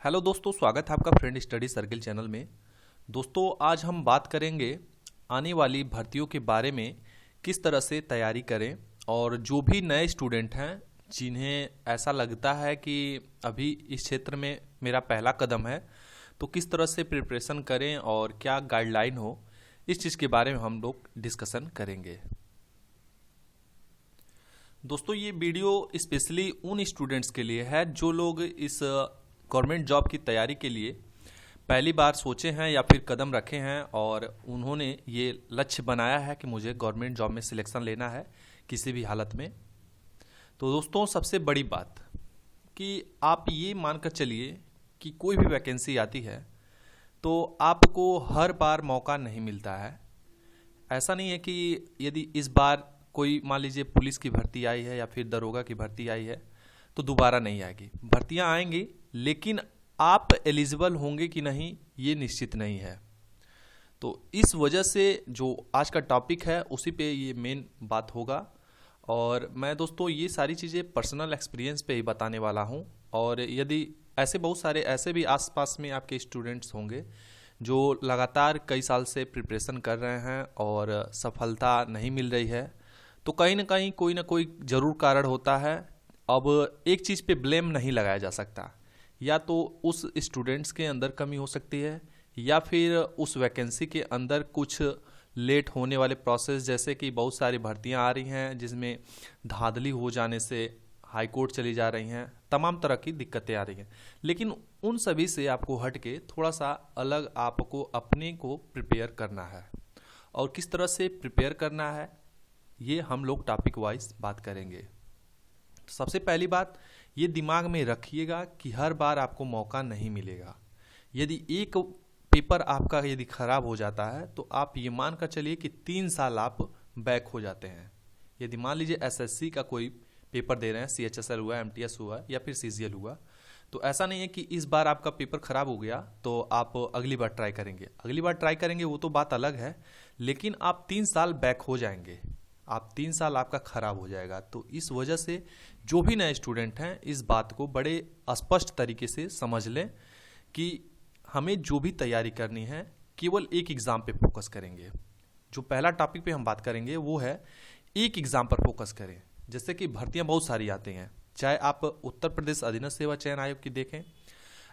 Hello दोस्तों, स्वागत है आपका फ्रेंड स्टडी सर्किल चैनल में। दोस्तों, आज हम बात करेंगे आने वाली भर्तियों के बारे में, किस तरह से तैयारी करें। और जो भी नए स्टूडेंट हैं जिन्हें ऐसा लगता है कि अभी इस क्षेत्र में मेरा पहला कदम है, तो किस तरह से प्रिपरेशन करें और क्या गाइडलाइन हो, इस चीज़ के बारे में हम लोग डिस्कशन करेंगे। दोस्तों, ये वीडियो स्पेशली उन स्टूडेंट्स के लिए है जो लोग इस गवर्नमेंट जॉब की तैयारी के लिए पहली बार सोचे हैं या फिर कदम रखे हैं और उन्होंने ये लक्ष्य बनाया है कि मुझे गवर्नमेंट जॉब में सिलेक्शन लेना है किसी भी हालत में। तो दोस्तों, सबसे बड़ी बात कि आप ये मानकर चलिए कि कोई भी वैकेंसी आती है तो आपको हर बार मौका नहीं मिलता है। ऐसा नहीं है कि यदि इस बार कोई मान लीजिए पुलिस की भर्ती आई है या फिर दरोगा की भर्ती आई है तो दोबारा नहीं आएगी। भर्तियां आएंगी, लेकिन आप एलिजिबल होंगे कि नहीं ये निश्चित नहीं है। तो इस वजह से जो आज का टॉपिक है उसी पे ये मेन बात होगा। और मैं दोस्तों ये सारी चीज़ें पर्सनल एक्सपीरियंस पे ही बताने वाला हूँ। और यदि ऐसे बहुत सारे ऐसे भी आसपास में आपके स्टूडेंट्स होंगे जो लगातार कई साल से प्रिपरेशन कर रहे हैं और सफलता नहीं मिल रही है, तो कहीं ना कोई ज़रूर कारण होता है। अब एक चीज़ पे ब्लेम नहीं लगाया जा सकता, या तो उस स्टूडेंट्स के अंदर कमी हो सकती है या फिर उस वैकेंसी के अंदर कुछ लेट होने वाले प्रोसेस, जैसे कि बहुत सारी भर्तियां आ रही हैं जिसमें धांधली हो जाने से हाई कोर्ट चली जा रही हैं, तमाम तरह की दिक्कतें आ रही हैं। लेकिन उन सभी से आपको हट के थोड़ा सा अलग आपको अपने को प्रिपेयर करना है। और किस तरह से प्रिपेयर करना है ये हम लोग टॉपिक वाइज बात करेंगे। सबसे पहली बात ये दिमाग में रखिएगा कि हर बार आपको मौका नहीं मिलेगा। यदि एक पेपर आपका यदि खराब हो जाता है तो आप ये मान कर चलिए कि 3 साल आप बैक हो जाते हैं। यदि मान लीजिए एसएससी का कोई पेपर दे रहे हैं, सीएचएसएल हुआ, एमटीएस हुआ या फिर सीजीएल हुआ, तो ऐसा नहीं है कि इस बार आपका पेपर खराब हो गया तो आप अगली बार ट्राई करेंगे। अगली बार ट्राई करेंगे वो तो बात अलग है, लेकिन आप 3 साल बैक हो जाएंगे, आप 3 साल आपका खराब हो जाएगा। तो इस वजह से जो भी नए स्टूडेंट हैं इस बात को बड़े स्पष्ट तरीके से समझ लें कि हमें जो भी तैयारी करनी है केवल एक एग्ज़ाम पे फोकस करेंगे। जो पहला टॉपिक पे हम बात करेंगे वो है एक एग्ज़ाम पर फोकस करें। जैसे कि भर्तियां बहुत सारी आती हैं, चाहे आप उत्तर प्रदेश अधीनस्थ सेवा चयन आयोग की देखें,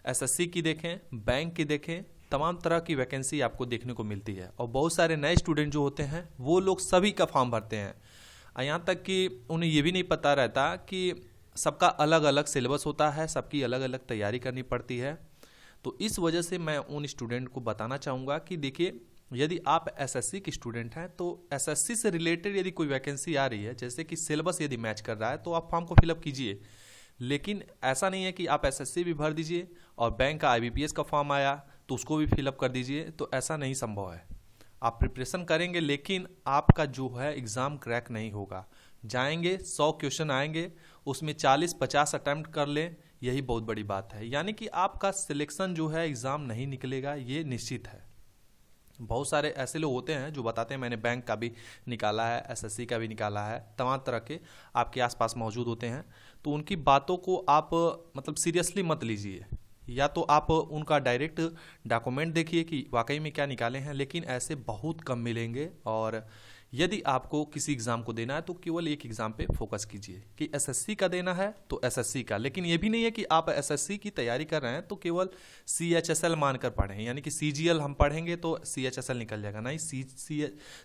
एसएससी की देखें, बैंक की देखें, तमाम तरह की वैकेंसी आपको देखने को मिलती है। और बहुत सारे नए स्टूडेंट जो होते हैं वो लोग सभी का फॉर्म भरते हैं, यहाँ तक कि उन्हें ये भी नहीं पता रहता कि सबका अलग अलग सिलेबस होता है, सबकी अलग अलग तैयारी करनी पड़ती है। तो इस वजह से मैं उन स्टूडेंट को बताना चाहूँगा कि देखिए, यदि आप एसएससी के स्टूडेंट हैं तो एसएससी से रिलेटेड यदि कोई वैकेंसी आ रही है, जैसे कि सिलेबस यदि मैच कर रहा है, तो आप फॉर्म को फिलअप कीजिए। लेकिन ऐसा नहीं है कि आप एसएससी भी भर दीजिए और बैंक का आईबीपीएस का फॉर्म आया तो उसको भी फिलअप कर दीजिए, तो ऐसा नहीं संभव है। आप प्रिपरेशन करेंगे लेकिन आपका जो है एग्ज़ाम क्रैक नहीं होगा। जाएंगे 100 क्वेश्चन आएंगे, उसमें 40-50 अटैम्प्ट कर लें, यही बहुत बड़ी बात है। यानी कि आपका सिलेक्शन जो है एग्ज़ाम नहीं निकलेगा, ये निश्चित है। बहुत सारे ऐसे लोग होते हैं जो बताते हैं मैंने बैंक का भी निकाला है, एसएससी का भी निकाला है, तमाम तरह के आपके आसपास मौजूद होते हैं। तो उनकी बातों को आप मतलब सीरियसली मत लीजिए, या तो आप उनका डायरेक्ट डॉक्यूमेंट देखिए कि वाकई में क्या निकाले हैं, लेकिन ऐसे बहुत कम मिलेंगे। और यदि आपको किसी एग्ज़ाम को देना है तो केवल एक एग्ज़ाम पे फोकस कीजिए कि एसएससी का देना है तो एसएससी का। लेकिन ये भी नहीं है कि आप एसएससी की तैयारी कर रहे हैं तो केवल सीएचएसएल मानकर पढ़ें, यानी कि सीजीएल हम पढ़ेंगे तो सीएचएसएल निकल जाएगा। नहीं,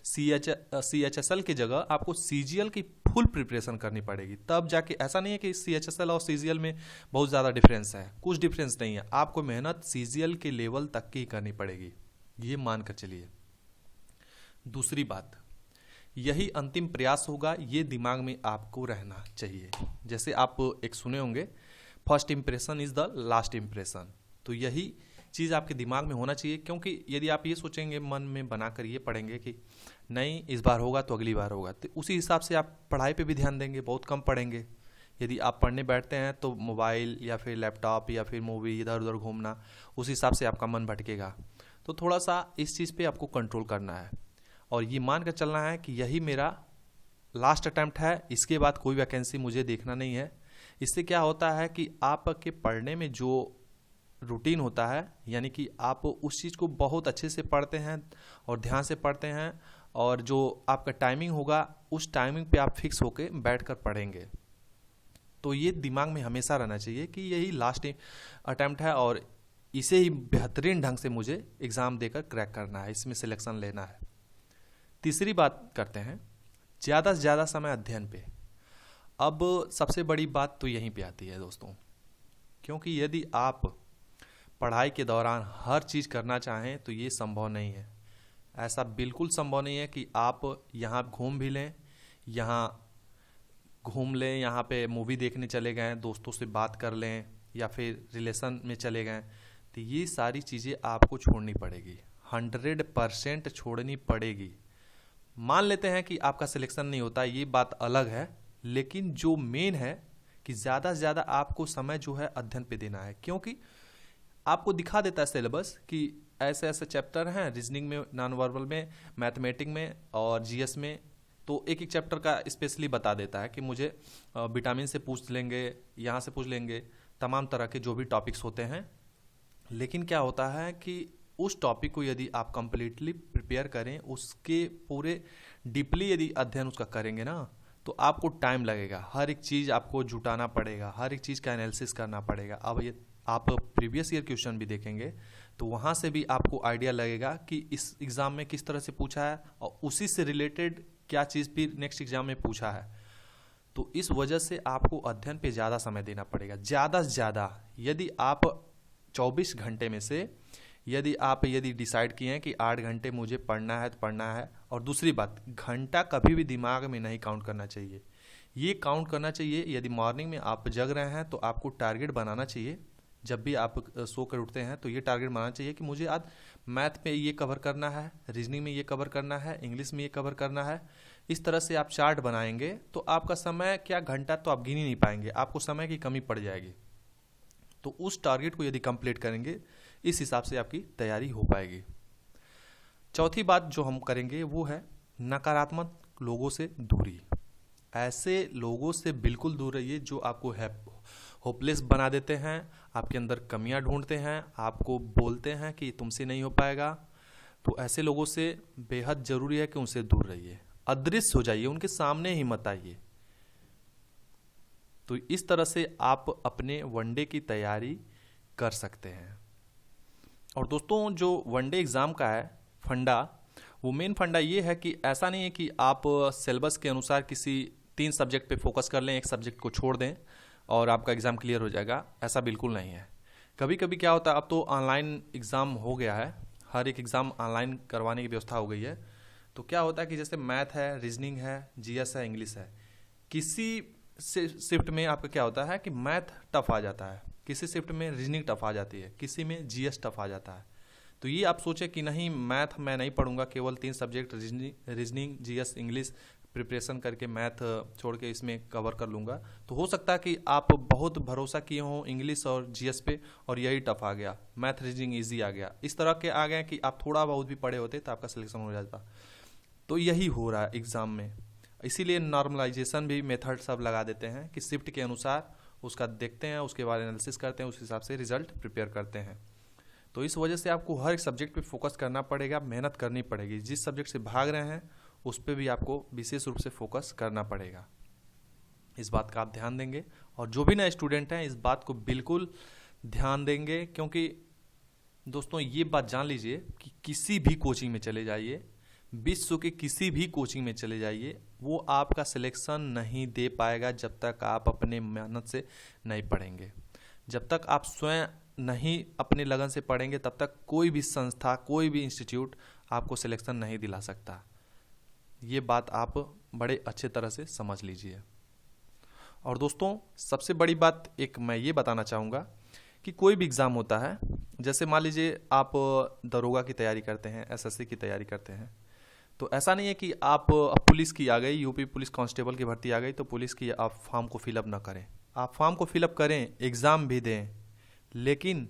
सीएचएसएल की जगह आपको सीजीएल की फुल प्रिपरेशन करनी पड़ेगी, तब जाके। ऐसा नहीं है कि सीएचएसएल और सीजीएल में बहुत ज़्यादा डिफरेंस है, कुछ डिफरेंस नहीं है। आपको मेहनत सीजीएल के लेवल तक की करनी पड़ेगी, ये मानकर चलिए। दूसरी बात, यही अंतिम प्रयास होगा, ये दिमाग में आपको रहना चाहिए। जैसे आप एक सुने होंगे, first impression is the last impression. तो यही चीज़ आपके दिमाग में होना चाहिए, क्योंकि यदि आप ये सोचेंगे, मन में बनाकर ये पढ़ेंगे कि नहीं इस बार होगा तो अगली बार होगा, तो उसी हिसाब से आप पढ़ाई पे भी ध्यान देंगे, बहुत कम पढ़ेंगे। यदि आप पढ़ने बैठते हैं तो मोबाइल या फिर लैपटॉप या फिर मूवी इधर उधर घूमना, उस हिसाब से आपका मन भटकेगा। तो थोड़ा सा इस चीज़ पे आपको कंट्रोल करना है और ये मान कर चलना है कि यही मेरा लास्ट अटैम्प्ट है, इसके बाद कोई वैकेंसी मुझे देखना नहीं है। इससे क्या होता है कि आपके पढ़ने में जो रूटीन होता है, यानी कि आप उस चीज़ को बहुत अच्छे से पढ़ते हैं और ध्यान से पढ़ते हैं, और जो आपका टाइमिंग होगा उस टाइमिंग पे आप फिक्स होके बैठ कर पढ़ेंगे। तो ये दिमाग में हमेशा रहना चाहिए कि यही लास्ट अटैम्प्ट है और इसे ही बेहतरीन ढंग से मुझे एग्ज़ाम देकर क्रैक करना है, इसमें सिलेक्शन लेना है। तीसरी बात करते हैं ज़्यादा से ज़्यादा समय अध्ययन पे। अब सबसे बड़ी बात तो यहीं पे आती है दोस्तों, क्योंकि यदि आप पढ़ाई के दौरान हर चीज़ करना चाहें तो ये संभव नहीं है। ऐसा बिल्कुल संभव नहीं है कि आप यहाँ घूम भी लें, यहाँ घूम लें, यहाँ पे मूवी देखने चले गए, दोस्तों से बात कर लें, या फिर रिलेशन में चले गए, तो ये सारी चीज़ें आपको छोड़नी पड़ेगी, 100% छोड़नी पड़ेगी। मान लेते हैं कि आपका सिलेक्शन नहीं होता, ये बात अलग है, लेकिन जो मेन है कि ज़्यादा से ज़्यादा आपको समय जो है अध्ययन पे देना है, क्योंकि आपको दिखा देता है सिलेबस कि ऐसे ऐसे चैप्टर हैं, रीजनिंग में, नॉन वर्बल में, मैथमेटिक में और जीएस में। तो एक एक चैप्टर का स्पेशली बता देता है कि मुझे विटामिन से पूछ लेंगे, यहाँ से पूछ लेंगे, तमाम तरह के जो भी टॉपिक्स होते हैं। लेकिन क्या होता है कि उस टॉपिक को यदि आप कंप्लीटली प्रिपेयर करें, उसके पूरे डीपली यदि अध्ययन उसका करेंगे ना, तो आपको टाइम लगेगा, हर एक चीज़ आपको जुटाना पड़ेगा, हर एक चीज़ का एनालिसिस करना पड़ेगा। अब ये आप प्रीवियस ईयर क्वेश्चन भी देखेंगे तो वहाँ से भी आपको आइडिया लगेगा कि इस एग्ज़ाम में किस तरह से पूछा है और उसी से रिलेटेड क्या चीज़ फिर नेक्स्ट एग्ज़ाम में पूछा है। तो इस वजह से आपको अध्ययन पे ज़्यादा समय देना पड़ेगा, ज़्यादा से ज़्यादा। यदि आप 24 घंटे में से यदि डिसाइड किए हैं कि 8 घंटे मुझे पढ़ना है तो पढ़ना है। और दूसरी बात, घंटा कभी भी दिमाग में नहीं काउंट करना चाहिए, ये काउंट करना चाहिए यदि मॉर्निंग में आप जग रहे हैं तो आपको टारगेट बनाना चाहिए। जब भी आप सो कर उठते हैं तो ये टारगेट बनाना चाहिए कि मुझे आज मैथ में ये कवर करना है, रीजनिंग में ये कवर करना है, इंग्लिश में ये कवर करना है। इस तरह से आप चार्ट बनाएंगे तो आपका समय क्या, घंटा तो आप गिन ही नहीं पाएंगे, आपको समय की कमी पड़ जाएगी। तो उस टारगेट को यदि कंप्लीट करेंगे, इस हिसाब से आपकी तैयारी हो पाएगी। चौथी बात जो हम करेंगे वो है नकारात्मक लोगों से दूरी। ऐसे लोगों से बिल्कुल दूर रहिए जो आपको होपलेस बना देते हैं, आपके अंदर कमियां ढूंढते हैं, आपको बोलते हैं कि तुमसे नहीं हो पाएगा। तो ऐसे लोगों से बेहद ज़रूरी है कि उनसे दूर रहिए, अदृश्य हो जाइए, उनके सामने ही मत आइए। तो इस तरह से आप अपने वनडे की तैयारी कर सकते हैं। और दोस्तों, जो वनडे एग्ज़ाम का है फंडा, वो मेन फंडा ये है कि ऐसा नहीं है कि आप सिलेबस के अनुसार किसी 3 सब्जेक्ट पे फोकस कर लें, एक सब्जेक्ट को छोड़ दें और आपका एग्ज़ाम क्लियर हो जाएगा। ऐसा बिल्कुल नहीं है। कभी कभी क्या होता है, अब तो ऑनलाइन एग्ज़ाम हो गया है, हर एक एग्ज़ाम ऑनलाइन करवाने की व्यवस्था हो गई है। तो क्या होता है कि जैसे मैथ है, रीजनिंग है, जीएस है, इंग्लिश है, किसी शिफ्ट में आपका क्या होता है कि मैथ टफ आ जाता है, किसी शिफ्ट में रीजनिंग टफ आ जाती है, किसी में जीएस टफ आ जाता है। तो ये आप सोचें कि नहीं, मैथ मैं नहीं पढ़ूंगा, केवल 3 subject reasoning, GS, English preparation करके मैथ छोड़ के इसमें कवर कर लूँगा। तो हो सकता है कि आप बहुत भरोसा किए हों इंग्लिश और जीएस पे और यही टफ आ गया, मैथ रीजनिंग ईजी आ गया, इस तरह के आ गए कि आप थोड़ा बहुत भी पढ़े होते तो आपका सिलेक्शन हो जाता। तो यही हो रहा है एग्ज़ाम में। इसीलिए नॉर्मलाइजेशन भी मेथड सब लगा देते हैं कि शिफ्ट के अनुसार उसका देखते हैं, उसके बाद एनालिसिस करते हैं, उस हिसाब से रिजल्ट प्रिपेयर करते हैं। तो इस वजह से आपको हर एक सब्जेक्ट पे फोकस करना पड़ेगा, मेहनत करनी पड़ेगी। जिस सब्जेक्ट से भाग रहे हैं उस पर भी आपको विशेष रूप से फोकस करना पड़ेगा। इस बात का आप ध्यान देंगे, और जो भी नए स्टूडेंट हैं इस बात को बिल्कुल ध्यान देंगे, क्योंकि दोस्तों ये बात जान लीजिए कि किसी भी कोचिंग में चले जाइए, विश्व के किसी भी कोचिंग में चले जाइए, वो आपका सिलेक्शन नहीं दे पाएगा जब तक आप अपने मेहनत से नहीं पढ़ेंगे। जब तक आप स्वयं नहीं अपने लगन से पढ़ेंगे तब तक कोई भी संस्था, कोई भी इंस्टीट्यूट आपको सिलेक्शन नहीं दिला सकता। ये बात आप बड़े अच्छे तरह से समझ लीजिए। और दोस्तों, सबसे बड़ी बात एक मैं ये बताना चाहूँगा कि कोई भी एग्ज़ाम होता है, जैसे मान लीजिए आप दरोगा की तैयारी करते हैं, एसएससी की तैयारी करते हैं, तो ऐसा नहीं है कि आप पुलिस की आ गई, यूपी पुलिस कांस्टेबल की भर्ती आ गई तो पुलिस की आप फॉर्म को फिलअप ना करें। आप फॉर्म को फिलअप करें, एग्ज़ाम भी दें, लेकिन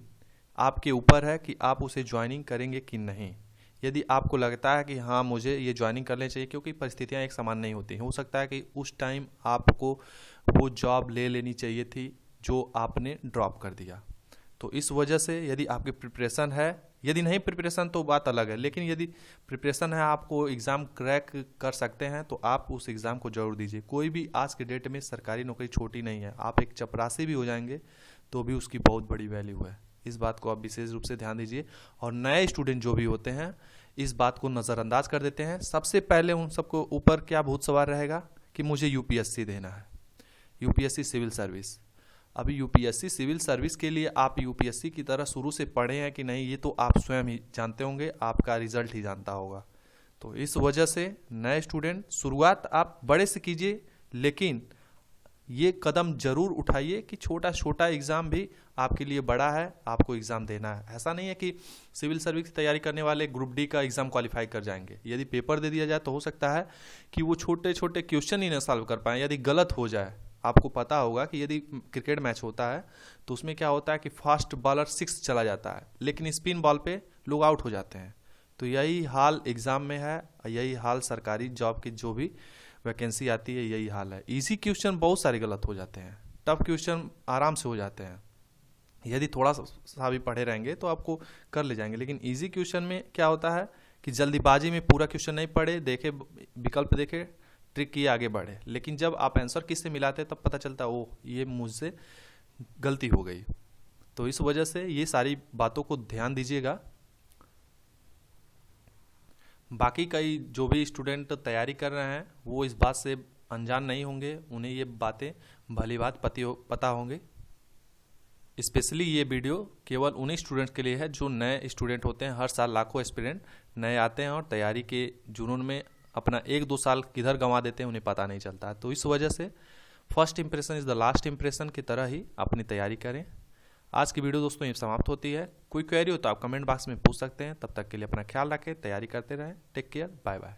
आपके ऊपर है कि आप उसे ज्वाइनिंग करेंगे कि नहीं। यदि आपको लगता है कि हाँ मुझे ये ज्वाइनिंग कर लेनी चाहिए, क्योंकि परिस्थितियाँ एक समान नहीं होती हैं, हो सकता है कि उस टाइम आपको वो जॉब ले लेनी चाहिए थी जो आपने ड्रॉप कर दिया। तो इस वजह से यदि आपकी प्रिपरेशन है, यदि नहीं प्रिपरेशन तो बात अलग है, लेकिन यदि प्रिपरेशन है, आपको एग्ज़ाम क्रैक कर सकते हैं, तो आप उस एग्ज़ाम को जरूर दीजिए। कोई भी आज के डेट में सरकारी नौकरी छोटी नहीं है। आप एक चपरासी भी हो जाएंगे तो भी उसकी बहुत बड़ी वैल्यू है। इस बात को आप विशेष रूप से ध्यान दीजिए। और नए स्टूडेंट जो भी होते हैं इस बात को नज़रअंदाज कर देते हैं। सबसे पहले उन सबको ऊपर क्या भूत सवार रहेगा कि मुझे यूपीएससी देना है, यूपीएससी सिविल सर्विस। अभी यूपीएससी सिविल सर्विस के लिए आप यूपीएससी की तरह शुरू से पढ़े हैं कि नहीं, ये तो आप स्वयं ही जानते होंगे, आपका रिजल्ट ही जानता होगा। तो इस वजह से नए स्टूडेंट शुरुआत आप बड़े से कीजिए, लेकिन ये कदम जरूर उठाइए कि छोटा छोटा एग्ज़ाम भी आपके लिए बड़ा है, आपको एग्ज़ाम देना है। ऐसा नहीं है कि सिविल सर्विस की तैयारी करने वाले ग्रुप डी का एग्ज़ाम क्वालिफाई कर जाएंगे। यदि पेपर दे दिया जाए तो हो सकता है कि वो छोटे छोटे क्वेश्चन ही ना सॉल्व कर पाएँ, यदि गलत हो जाए। आपको पता होगा कि यदि क्रिकेट मैच होता है तो उसमें क्या होता है कि फास्ट बॉलर 6 चला जाता है, लेकिन स्पिन बॉल पे लोग आउट हो जाते हैं। तो यही हाल एग्ज़ाम में है, यही हाल सरकारी जॉब की जो भी वैकेंसी आती है यही हाल है। इजी क्वेश्चन बहुत सारे गलत हो जाते हैं, टफ क्वेश्चन आराम से हो जाते हैं। यदि थोड़ा सा भी पढ़े रहेंगे तो आपको कर ले जाएंगे, लेकिन इजी क्वेश्चन में क्या होता है कि जल्दीबाजी में पूरा क्वेश्चन नहीं पढ़े, देखे विकल्प देखे, ट्रिक किए, आगे बढ़े। लेकिन जब आप आंसर किससे मिलाते हैं तब पता चलता है ओह ये मुझसे गलती हो गई। तो इस वजह से ये सारी बातों को ध्यान दीजिएगा। बाकी कई जो भी स्टूडेंट तैयारी कर रहे हैं वो इस बात से अनजान नहीं होंगे, उन्हें ये बातें भली बात पता होंगे। स्पेशली ये वीडियो केवल उन्हीं स्टूडेंट्स के लिए है जो नए स्टूडेंट होते हैं। हर साल लाखों एस्पिरेंट नए आते हैं और तैयारी के जुनून में अपना 1-2 साल किधर गंवा देते हैं उन्हें पता नहीं चलता। तो इस वजह से first impression is the last impression की तरह ही अपनी तैयारी करें। आज की वीडियो दोस्तों ये समाप्त होती है। कोई क्वेरी हो तो आप कमेंट बॉक्स में पूछ सकते हैं। तब तक के लिए अपना ख्याल रखें, तैयारी करते रहें। Take care, bye bye.